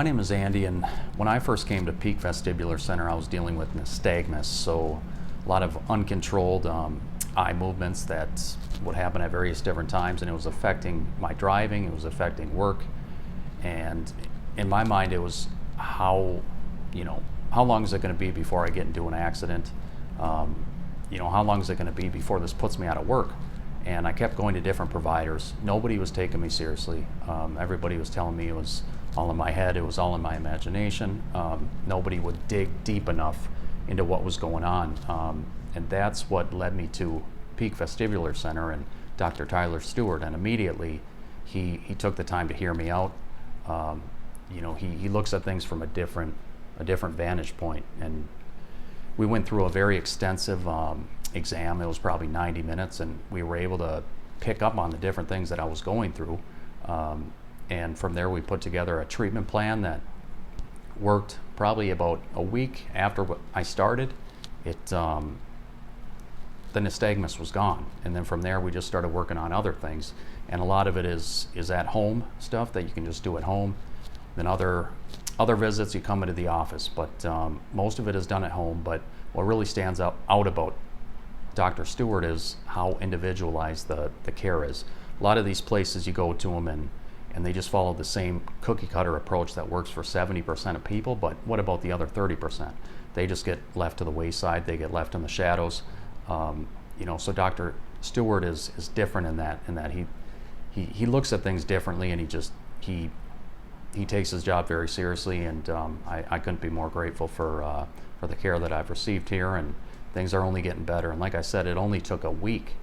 My name is Andy, and when I first came to Peak Vestibular Center, I was dealing with nystagmus, so a lot of uncontrolled eye movements that would happen at various different times, and it was affecting my driving, it was affecting work, and in my mind it was how long is it going to be before I get into an accident? How long is it going to be before this puts me out of work? And I kept going to different providers. Nobody was taking me seriously. Everybody was telling me it was all in my head, it was all in my imagination. Nobody would dig deep enough into what was going on. And that's what led me to Peak Vestibular Center and Dr. Tyler Stewart. And immediately he took the time to hear me out. He looks at things from a different vantage point. And we went through a very extensive exam. It was probably 90 minutes, and we were able to pick up on the different things that I was going through. And from there, we put together a treatment plan that worked probably about a week after I started. The nystagmus was gone, and then from there, we just started working on other things. And a lot of it is at home stuff that you can just do at home. Then other visits, you come into the office, but most of it is done at home. But what really stands out about Dr. Stewart is how individualized the care is. A lot of these places, you go to them and they just follow the same cookie cutter approach that works for 70% of people, but what about the other 30%? They just get left to the wayside, they get left in the shadows. So Dr. Stewart is different in that he looks at things differently, and he takes his job very seriously, and I couldn't be more grateful for the care that I've received here, and things are only getting better. And like I said, it only took a week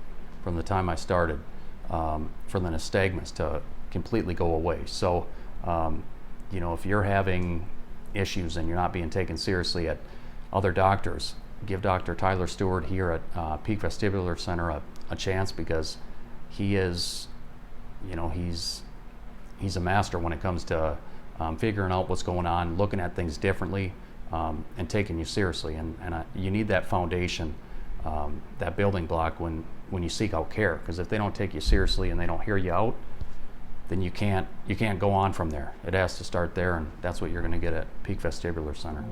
from the time I started for the nystagmus to completely go away. So, if you're having issues and you're not being taken seriously at other doctors, give Dr. Tyler Stewart here at Peak Vestibular Center a chance, because he is, he's a master when it comes to figuring out what's going on, looking at things differently, and taking you seriously. And you need that foundation, that building block when you seek out care, because if they don't take you seriously and they don't hear you out, then you can't go on from there. It has to start there, and that's what you're going to get at Peak Vestibular Center.